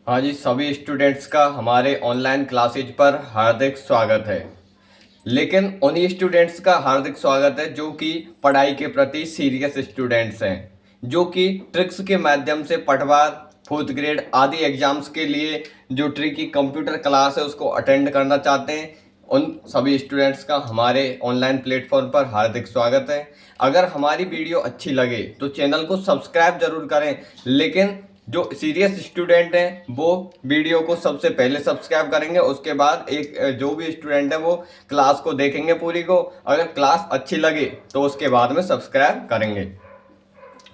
हाँ जी, सभी स्टूडेंट्स का हमारे ऑनलाइन क्लासेज पर हार्दिक स्वागत है। लेकिन उन्हीं स्टूडेंट्स का हार्दिक स्वागत है जो कि पढ़ाई के प्रति सीरियस स्टूडेंट्स हैं, जो कि ट्रिक्स के माध्यम से पटवार, फोर्थ ग्रेड आदि एग्जाम्स के लिए जो ट्रिकी कंप्यूटर क्लास है उसको अटेंड करना चाहते हैं। उन सभी स्टूडेंट्स का हमारे ऑनलाइन प्लेटफॉर्म पर हार्दिक स्वागत है। अगर हमारी वीडियो अच्छी लगे तो चैनल को सब्सक्राइब जरूर करें, लेकिन जो सीरियस स्टूडेंट हैं वो वीडियो को सबसे पहले सब्सक्राइब करेंगे, उसके बाद एक जो भी स्टूडेंट है वो क्लास को देखेंगे पूरी को। अगर क्लास अच्छी लगे तो उसके बाद में सब्सक्राइब करेंगे।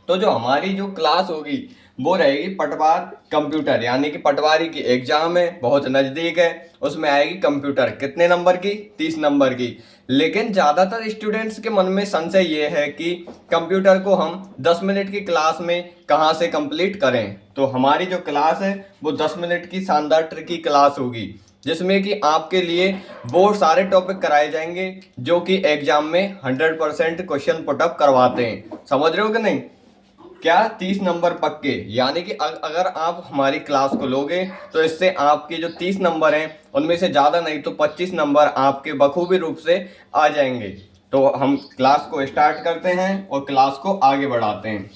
तो जो हमारी जो क्लास होगी वो रहेगी पटवार कंप्यूटर, यानी कि पटवारी की एग्जाम है, बहुत नज़दीक है। उसमें आएगी कंप्यूटर, कितने नंबर की? 30 नंबर की। लेकिन ज़्यादातर स्टूडेंट्स के मन में संशय ये है कि कंप्यूटर को हम 10 मिनट की क्लास में कहाँ से कंप्लीट करें। तो हमारी जो क्लास है वो 10 मिनट की शानदार ट्रिकी क्लास होगी, जिसमें कि आपके लिए वो सारे टॉपिक कराए जाएंगे जो कि एग्जाम में 100% क्वेश्चन पुटअप करवाते हैं। समझ रहे हो कि नहीं? क्या 30 नंबर पक्के, यानी कि अगर आप हमारी क्लास को लोगे तो इससे आपके जो 30 नंबर हैं उनमें से ज़्यादा नहीं तो 25 नंबर आपके बखूबी रूप से आ जाएंगे। तो हम क्लास को स्टार्ट करते हैं और क्लास को आगे बढ़ाते हैं।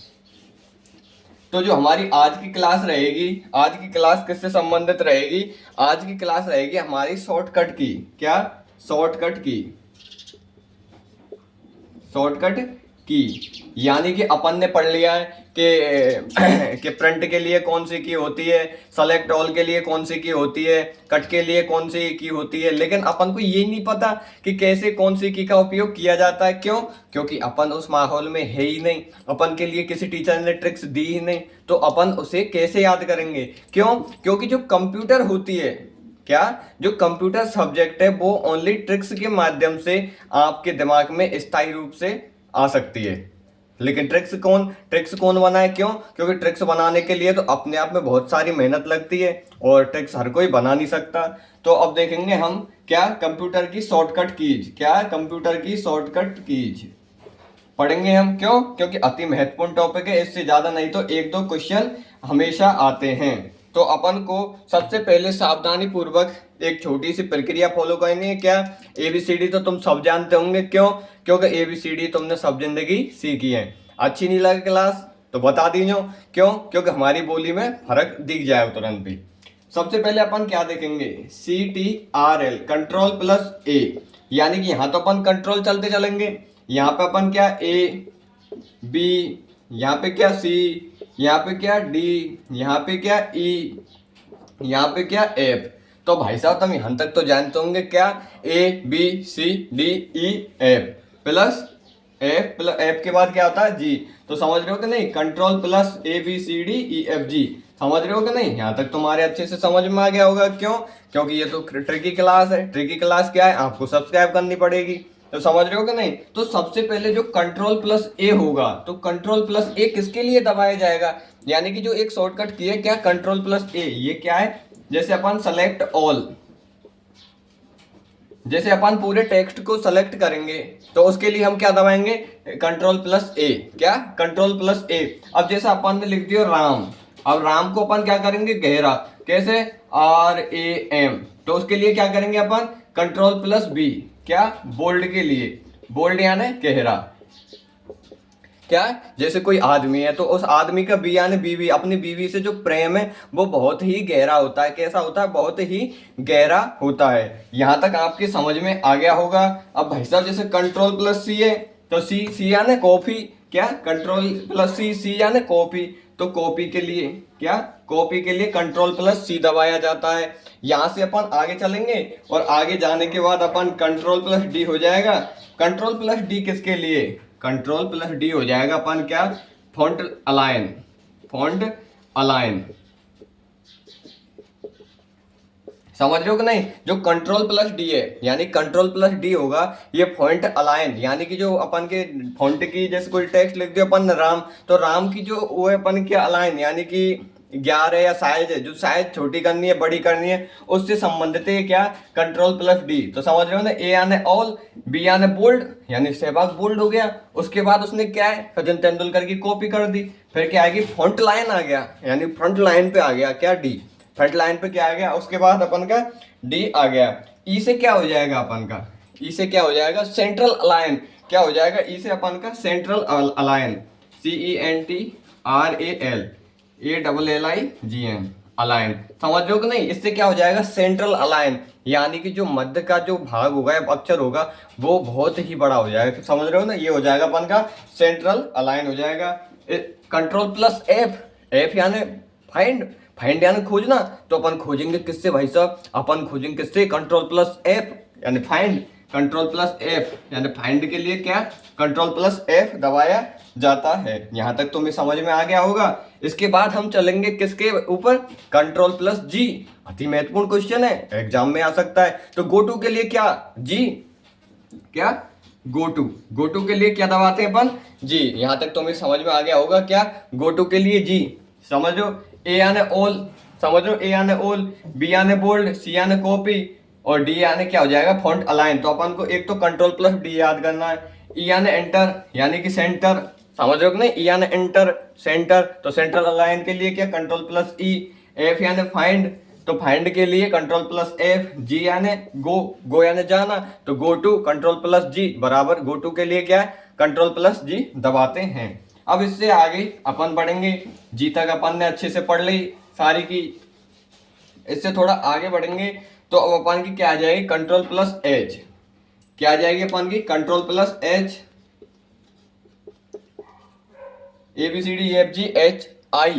तो जो हमारी आज की क्लास रहेगी, आज की क्लास किससे संबंधित रहेगी? आज की क्लास रहेगी हमारी शॉर्टकट की। क्या? शॉर्टकट की। शॉर्टकट की, यानी कि अपन ने पढ़ लिया है कि प्रिंट के लिए कौन सी की होती है, सेलेक्ट ऑल के लिए कौन सी की होती है, कट के लिए कौन सी की होती है। लेकिन अपन को ये नहीं पता कि कैसे कौन सी की का उपयोग किया जाता है। क्यों? क्योंकि अपन उस माहौल में है ही नहीं, अपन के लिए किसी टीचर ने ट्रिक्स दी ही नहीं, तो अपन उसे कैसे याद करेंगे? क्यों? क्योंकि जो कंप्यूटर होती है, क्या जो कंप्यूटर सब्जेक्ट है वो ओनली ट्रिक्स के माध्यम से आपके दिमाग में स्थायी रूप से आ सकती है। लेकिन ट्रिक्स कौन बनाए? क्यों? क्योंकि ट्रिक्स बनाने के लिए तो अपने आप में बहुत सारी मेहनत लगती है और ट्रिक्स हर कोई बना नहीं सकता। तो अब देखेंगे हम क्या कंप्यूटर की शॉर्टकट कीज, क्या कंप्यूटर की शॉर्टकट कीज पढ़ेंगे हम। क्यों? क्योंकि अति महत्वपूर्ण टॉपिक है, इससे ज्यादा नहीं तो एक दो क्वेश्चन हमेशा आते हैं। तो अपन को सबसे पहले सावधानी पूर्वक एक छोटी सी प्रक्रिया फॉलो करनी है। क्या? एबीसीडी तो तुम सब जानते होंगे। क्यों? क्योंकि एबीसीडी तुमने सब जिंदगी सीखी है। अच्छी नहीं लगी क्लास तो बता दीजिए। क्यों? क्योंकि हमारी बोली में फर्क दिख जाए तुरंत भी। सबसे पहले अपन क्या देखेंगे? CTRL, कंट्रोल प्लस ए, यानी कि यहां तो अपन कंट्रोल चलते चलेंगे। यहाँ पे अपन क्या ए बी, यहाँ पे क्या सी, यहाँ पे क्या डी, यहाँ पे क्या ई, यहाँ पे क्या एफ। तो भाई साहब तुम यहाँ तक तो जानते होंगे क्या? A B C D E F plus F के बाद क्या होता है? जी। तो समझ रहे हो कि नहीं? Control plus A B C D E F G. समझ रहे हो कि नहीं? यहाँ तक तुम्हारे अच्छे से समझ में आ गया होगा। क्यों? क्योंकि ये तो ट्रिकी क्लास है। ट्रिकी क्लास क्या है? आपको सब्सक्राइब करनी पड़ेगी। तो समझ रहे हो कि नहीं? तो सबसे पहले जो कंट्रोल प्लस ए होगा, तो कंट्रोल प्लस ए किसके लिए दबाया जाएगा? यानी कि जो एक शॉर्टकट की है, क्या? कंट्रोल प्लस ए। ये क्या है? जैसे अपन सेलेक्ट ऑल, जैसे अपन पूरे टेक्स्ट को सेलेक्ट करेंगे तो उसके लिए हम क्या दबाएंगे? कंट्रोल प्लस ए। क्या? कंट्रोल प्लस ए। अब जैसे अपन ने लिख दिया राम, अब राम को अपन क्या करेंगे? गहरा। कैसे? RAM। तो उसके लिए क्या करेंगे अपन? Control plus B. क्या? बोल्ड के लिए। बोल्ड यानी गहरा। क्या? जैसे कोई आदमी है तो उस आदमी का बी यानी बीवी, अपनी बीवी से जो प्रेम है वो बहुत ही गहरा होता है। कैसा होता है? बहुत ही गहरा होता है। यहां तक आपके समझ में आ गया होगा। अब भाई साहब जैसे कंट्रोल प्लस सी है तो सी यानी कॉफी। क्या? कंट्रोल प्लस सी यानी कॉपी। तो कॉपी के लिए क्या? कॉपी के लिए कंट्रोल प्लस सी दबाया जाता है। यहां से अपन आगे चलेंगे और आगे जाने के बाद अपन कंट्रोल प्लस डी हो जाएगा। कंट्रोल प्लस डी किसके लिए? कंट्रोल प्लस डी हो जाएगा अपन क्या? Font align. Font align. समझ रहे हो कि नहीं? जो कंट्रोल प्लस डी है, यानी कंट्रोल प्लस डी होगा ये फॉन्ट अलाइन, यानी कि जो अपन के फॉन्ट की जैसे कोई टेक्स्ट लिख दिया अपन राम, तो राम की जो वो है अपन के अलाइन, यानी कि 11 या साइज है, जो साइज छोटी करनी है बड़ी करनी है उससे संबंधित है। क्या? Control plus D. तो समझ रहे हो ना? ए यानी ऑल, बी यानी बोल्ड, यानी सहवाग बोल्ड हो गया। उसके बाद उसने क्या है? सचिन तेंदुलकर की कॉपी कर दी। फिर क्या आएगी? फ्रंट लाइन आ गया, यानी फ्रंट लाइन पे आ गया क्या? डी। फ्रंट लाइन पे क्या आ गया, उसके बाद अपन का डी आ गया। ई से क्या हो जाएगा अपन का, ई से क्या हो जाएगा सेंट्रल अलाइन, क्या हो जाएगा ई से अपन का सेंट्रल अलाइन, CENTRALALIGN अलाइन, समझ रहे हो कि नहीं। इससे क्या हो जाएगा सेंट्रल अलाइन, यानी कि जो मध्य का जो भाग होगा या अक्षर होगा वो बहुत ही बड़ा हो जाएगा, समझ रहे हो ना। ये हो जाएगा अपन का सेंट्रल अलाइन हो जाएगा। कंट्रोल प्लस एफ, एफ यानी फाइंड, फाइंड यानी खोजना, तो अपन खोजेंगे किससे भाई साहब, अपन खोजेंगे किससे, कंट्रोल प्लस एफ यानी फाइंड, कंट्रोल प्लस एफ यानी फाइंड के लिए क्या कंट्रोल प्लस एफ दबाया जाता है। यहां तक तुम्हें समझ में आ गया होगा। इसके बाद हम चलेंगे किसके ऊपर, कंट्रोल प्लस जी, अति महत्वपूर्ण क्वेश्चन है, एग्जाम में आ सकता है। तो गो टू के लिए क्या जी, क्या गो टू, गो टू के लिए क्या दबाते हैं अपन जी। यहां तक तुम्हें समझ में आ गया होगा क्या, गो टू के लिए जी, समझो। ए यानी ऑल, समझो ए यानी ऑल, बी यानी बोल्ड, सी यानी कॉपी और डी यानी क्या हो जाएगा फॉन्ट अलाइन। तो अपन को एक तो कंट्रोल प्लस डी याद करना है। ई यानी एंटर यानी कि सेंटर, समझ रहे हो कि नहीं, ई यानी एंटर सेंटर, तो सेंट्रल अलाइन के लिए क्या कंट्रोल प्लस ई। एफ यानी फाइंड, तो फाइंड के लिए कंट्रोल प्लस एफ। जी यानी गो, गो यानी जाना, तो गो टू कंट्रोल प्लस जी बराबर गो टू के लिए क्या है कंट्रोल प्लस जी दबाते हैं। अब इससे आगे अपन बढ़ेंगे, जी तक अपन ने अच्छे से पढ़ ली सारी की। इससे थोड़ा आगे बढ़ेंगे तो अब अपन की क्या आ जाएगी कंट्रोल प्लस एच, क्या आ जाएगी अपन की control plus H, ABCDEFGHI,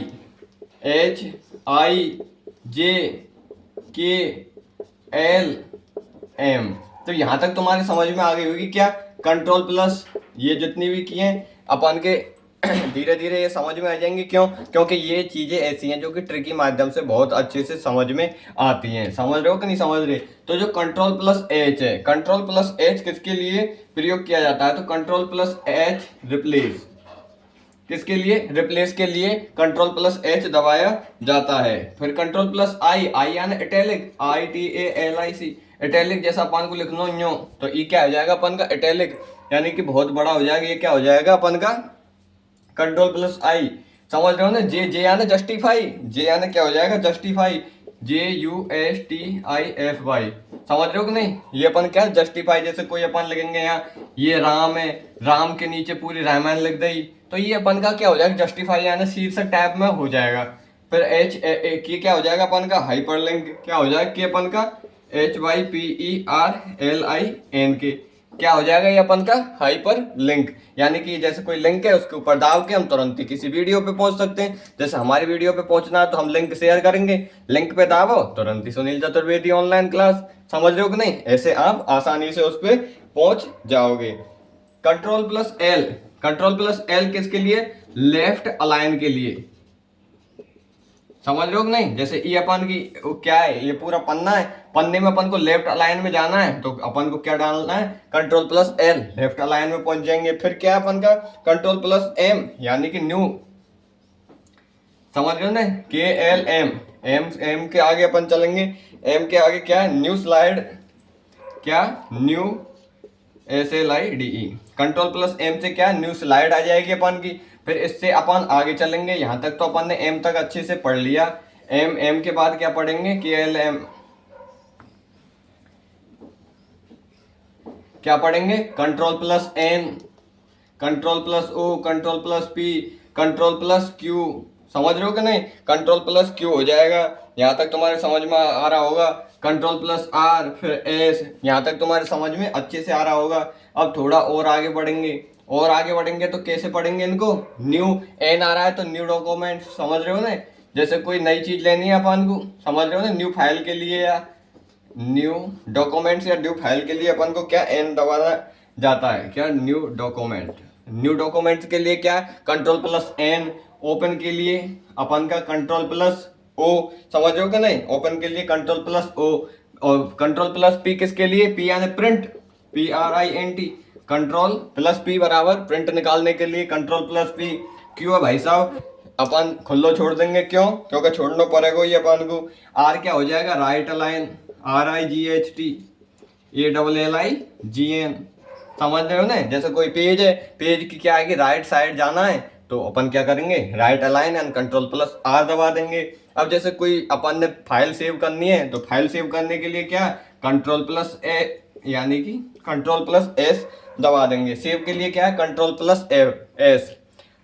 HIJKLM। तो यहां तक तुम्हारे समझ में आ गई होगी क्या कंट्रोल प्लस, ये जितनी भी की हैं अपन के धीरे धीरे ये समझ में आ जाएंगे। क्यों, क्योंकि ये चीजें ऐसी हैं जो कि ट्रिकी माध्यम से बहुत अच्छे से समझ में आती हैं। समझ रहे हो कि नहीं समझ रहे। तो जो कंट्रोल प्लस एच है, कंट्रोल प्लस एच किसके लिए प्रयोग किया जाता है, तो कंट्रोल प्लस एच रिप्लेस, किसके लिए रिप्लेस के लिए कंट्रोल प्लस एच दबाया जाता है। फिर कंट्रोल प्लस आई, आई यानी इटैलिक, ITALIC, इटैलिक जैसा अपन को लिखना यूं, तो ई क्या हो जाएगा अपन का इटैलिक, यानी कि बहुत बड़ा हो जाएगा। ये क्या हो जाएगा अपन का कंट्रोल प्लस आई, समझ रहे हो ना। जे, जे यानी जस्टिफाई, जे यानी क्या हो जाएगा जस्टिफाई, JUSTIFY, समझ रहे हो कि नहीं। ये अपन क्या जस्टिफाई, जैसे कोई अपन लिखेंगे यहाँ ये राम है, राम के नीचे पूरी रामायण लिख दी, तो ये अपन का क्या हो जाएगा जस्टिफाई यानी शीर्षक टैब में हो जाएगा। फिर एच की क्या हो जाएगा अपन का हाइपरलिंक, क्या हो जाएगा कि अपन का HYPERLINK, क्या हो जाएगा ये अपन का हाइपर लिंक, यानी कि जैसे कोई लिंक है उसके ऊपर दाब के हम तुरंत ही किसी वीडियो पे पहुंच सकते हैं। जैसे हमारी वीडियो पे पहुंचना है तो हम लिंक शेयर करेंगे, लिंक पे दाबो तुरंत ही सुनील चतुर्वेदी ऑनलाइन क्लास, समझ रहे हो कि नहीं। ऐसे आप आसानी से उस पर पहुंच जाओगे। Control plus L, control plus L किसके लिए, लेफ्ट अलाइन के लिए, समझ रहे हो कि नहीं। जैसे ये अपन की क्या है, ये पूरा पन्ना है, पन्ने में अपन को लेफ्ट अलाइन में जाना है तो अपन को क्या डालना है control plus L, left align में पहुंच जाएंगे। फिर क्या अपन का कंट्रोल प्लस एम यानी कि न्यू, समझ रहे हो ना, KLM, एम के आगे अपन चलेंगे, एम के आगे क्या है न्यू स्लाइड, क्या new SLIDE, control plus M से क्या न्यू स्लाइड आ जाएगी अपन की। फिर इससे अपन आगे चलेंगे, यहां तक तो अपन ने एम तक अच्छे से पढ़ लिया। एम के बाद क्या पढ़ेंगे KLM, क्या पढ़ेंगे control plus N, control plus O, control plus P, control plus Q, समझ रहे हो कि नहीं, कंट्रोल प्लस क्यू हो जाएगा। यहाँ तक तुम्हारे समझ में आ रहा होगा। कंट्रोल प्लस आर, फिर एस, यहाँ तक तुम्हारे समझ में अच्छे से आ रहा होगा। अब थोड़ा और आगे बढ़ेंगे, और आगे बढ़ेंगे तो कैसे पढ़ेंगे इनको, न्यू एन आ रहा है तो न्यू डॉक्यूमेंट, समझ रहे हो ना। जैसे कोई नई चीज लेनी है अपन को, समझ रहे हो ना, न्यू फाइल के लिए या न्यू डॉक्यूमेंट्स या न्यू फाइल के लिए अपन को क्या एन दबाना जाता है, क्या न्यू डॉक्यूमेंट। न्यू डॉक्यूमेंट्स के लिए क्या कंट्रोल प्लस एन, ओपन के लिए अपन का कंट्रोल प्लस ओ, समझ रहे हो कि नहीं, ओपन के लिए कंट्रोल प्लस ओ। और कंट्रोल प्लस पी किसके लिए, पी यानी print, PRINT, control plus P बराबर प्रिंट निकालने के लिए कंट्रोल प्लस पी। क्यों है भाई साहब, अपन खुल्लो छोड़ देंगे, क्यों, क्योंकि छोड़ना पड़ेगा ये अपन को। आर क्या हो जाएगा राइट अलाइन, RIGHT ALLIGN, समझ रहे हो ना। जैसे कोई पेज है, पेज की क्या है कि राइट साइड जाना है तो अपन क्या करेंगे, right align and control plus R दबा देंगे। अब जैसे कोई अपन ने फाइल सेव करनी है तो फाइल सेव करने के लिए क्या, कंट्रोल प्लस ए यानी कि कंट्रोल प्लस एस दबा देंगे। सेव के लिए क्या है, कंट्रोल प्लस एस।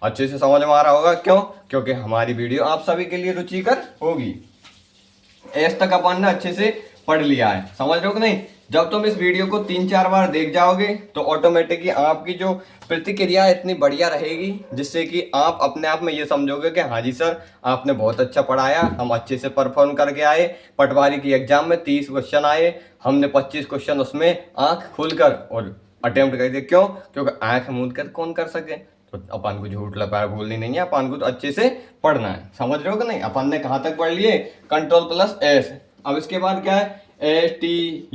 अच्छे से समझ में आ रहा होगा, क्यों, क्योंकि हमारी वीडियो आप सभी के लिए रुचिकर होगी। एस तक अपन ने अच्छे से पढ़ लिया है, समझ रहे हो कि नहीं। जब तुम इस वीडियो को 3-4 बार देख जाओगे तो ऑटोमेटिकली आपकी जो प्रतिक्रिया इतनी बढ़िया रहेगी, जिससे कि आप अपने आप में ये समझोगे कि हाँ जी सर, आपने बहुत अच्छा पढ़ाया, हम अच्छे से परफॉर्म करके आए। पटवारी की एग्जाम में 30 क्वेश्चन आए, हमने 25 क्वेश्चन उसमें आंख खोलकर और अटेम्प्ट कर दिए। क्यों, क्योंकि आंख मूंद कर कौन कर सके, तो अपन को झूठ लपाया बोलनी नहीं है, अपन को तो अच्छे से पढ़ना है। समझ रहे हो कि नहीं। अपन ने कहाँ तक पढ़ लिए, कंट्रोल प्लस एस। अब इसके बाद क्या है, STUBWXY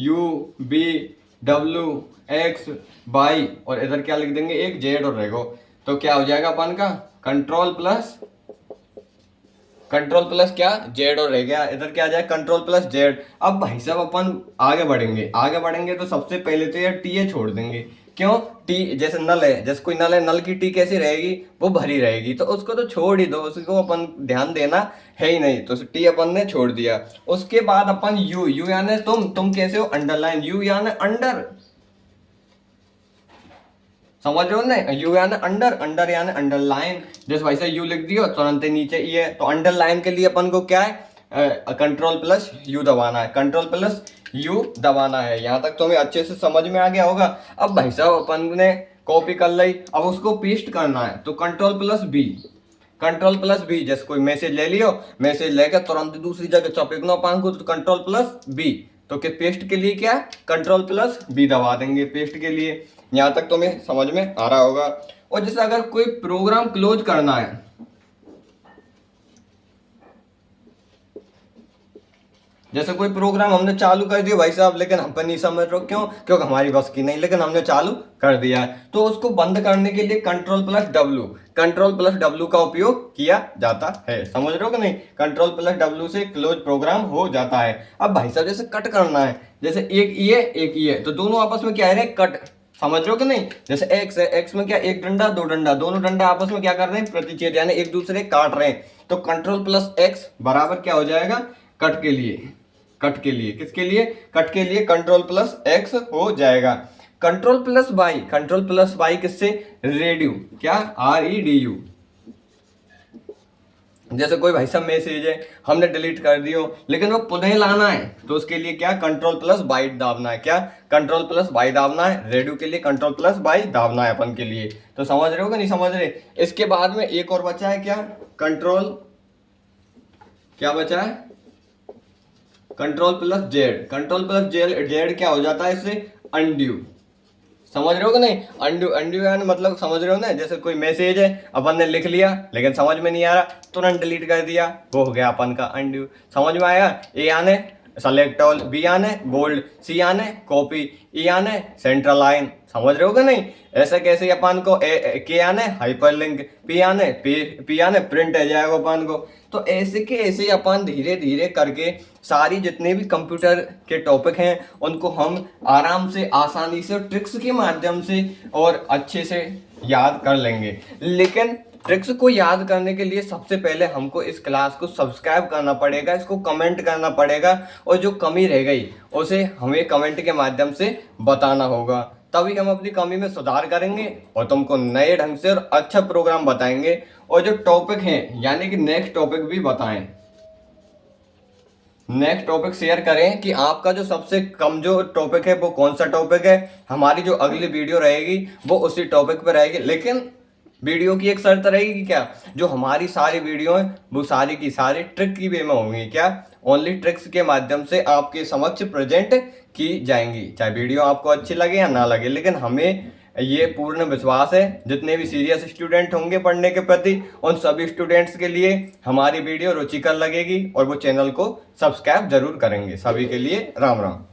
और इधर क्या लिख देंगे, एक जेड और रहेगा। तो क्या हो जाएगा अपन का कंट्रोल प्लस क्या, जेड और रह गया। इधर क्या आ जाए, कंट्रोल प्लस जेड। अब भाई साहब अपन आगे बढ़ेंगे तो सबसे पहले तो यार टी छोड़ देंगे। क्यों, टी जैसे नल है, जैसे कोई नल है, नल की टी कैसी रहेगी, वो भरी रहेगी, तो उसको तो छोड़ ही दो, उसको अपन ध्यान देना है ही नहीं, तो टी अपन ने छोड़ दिया। उसके बाद अपन यू यानी तुम कैसे हो, अंडरलाइन, यू यानी अंडर, समझ रहे हो ना। यू यानी अंडर यानी अंडरलाइन। जैसे वैसे यू लिख दियो तुरंत नीचे ई है, तो अंडरलाइन के लिए अपन को क्या है, कंट्रोल प्लस यू दबाना है, कंट्रोल प्लस यू दबाना है। यहाँ तक तो हमें अच्छे से समझ में आ गया होगा। अब भाई साहब अपन ने कॉपी कर ली, अब उसको पेस्ट करना है, तो कंट्रोल प्लस बी। जैसे कोई मैसेज ले लियो, मैसेज लेकर तुरंत दूसरी जगह चपेकना अपन को, तो कंट्रोल प्लस बी। तो कि पेस्ट के लिए क्या, कंट्रोल प्लस बी दबा देंगे पेस्ट के लिए। यहाँ तक तो हमें समझ में आ रहा होगा। और जैसे अगर कोई प्रोग्राम क्लोज करना है, जैसे कोई प्रोग्राम हमने चालू कर दिया भाई साहब, लेकिन हम पर नहीं समझ रहे, क्यों, क्योंकि हमारी बस की नहीं, लेकिन हमने चालू कर दिया है, तो उसको बंद करने के लिए कंट्रोल प्लस डब्ल्यू का उपयोग किया जाता है। समझ रहे हो कि नहीं, कंट्रोल प्लस डब्ल्यू से क्लोज प्रोग्राम हो जाता है। अब भाई साहब जैसे कट करना है, जैसे एक ये तो दोनों आपस में क्या है, कट, समझ रहे हो कि नहीं। जैसे एक्स है, एक्स में क्या, एक डंडा दो डंडा, दोनों डंडा आपस में क्या कर रहे हैं, प्रतिच्छेद यानी एक दूसरे काट रहे हैं। तो कंट्रोल प्लस एक्स बराबर क्या हो जाएगा, कट के लिए किसके लिए, कट के लिए कंट्रोल प्लस एक्स हो जाएगा। कंट्रोल प्लस वाई किससे, रेडियो, क्या, REDU। जैसे कोई भाई साहब मैसेज है हमने डिलीट कर दियो, लेकिन वो पुनः लाना है, तो उसके लिए क्या, कंट्रोल प्लस वाई दाबना है, क्या, कंट्रोल प्लस वाई दाबना है। रेडियो के लिए कंट्रोल प्लस वाई दाबना है अपन के लिए। तो समझ रहे हो कि नहीं समझ रहे। इसके बाद में एक और बचा है, क्या, क्या बचा है, कंट्रोल प्लस जेड क्या हो जाता है इससे, अनड्यू। समझ रहे हो कि नहीं, अनड्यू यानी मतलब समझ रहे हो ना। जैसे कोई मैसेज है अपन ने लिख लिया, लेकिन समझ में नहीं आ रहा, तुरंत डिलीट कर दिया, वो हो गया अपन का अनड्यू। समझ में आया। ए आने सेलेक्ट ऑल, बी आने बोल्ड, सी आने कॉपी, ई आने सेंट्रल लाइन। समझ रहे हो कि नहीं। ऐसे कैसे अपन को के आने हाइपरलिंक, पी आने प्रिंट आ जाएगा अपन को। तो ऐसे के ऐसे अपन धीरे धीरे करके सारी जितने भी कंप्यूटर के टॉपिक हैं उनको हम आराम से, आसानी से, ट्रिक्स के माध्यम से और अच्छे से याद कर लेंगे। लेकिन ट्रिक्स को याद करने के लिए सबसे पहले हमको इस क्लास को सब्सक्राइब करना पड़ेगा, इसको कमेंट करना पड़ेगा, और जो कमी रह गई उसे हमें कमेंट के माध्यम से बताना होगा। तभी हम अपनी कमी में सुधार करेंगे और तुमको नए ढंग से और अच्छा प्रोग्राम बताएंगे। और जो टॉपिक हैं यानी कि नेक्स्ट टॉपिक भी बताएं, नेक्स्ट टॉपिक शेयर करें कि आपका जो सबसे कमजोर टॉपिक है वो कौन सा टॉपिक है। हमारी जो अगली वीडियो रहेगी वो उसी टॉपिक पर रहेगी। लेकिन वीडियो की एक शर्त रहेगी कि क्या, जो हमारी सारी वीडियो हैं वो सारी की सारी ट्रिक की वे में होंगी, क्या, ओनली ट्रिक्स के माध्यम से आपके समक्ष प्रेजेंट की जाएंगी। चाहे वीडियो आपको अच्छी लगे या ना लगे, लेकिन हमें ये पूर्ण विश्वास है जितने भी सीरियस स्टूडेंट होंगे पढ़ने के प्रति, उन सभी स्टूडेंट्स के लिए हमारी वीडियो रुचिकर लगेगी और वो चैनल को सब्सक्राइब जरूर करेंगे। सभी के लिए राम राम।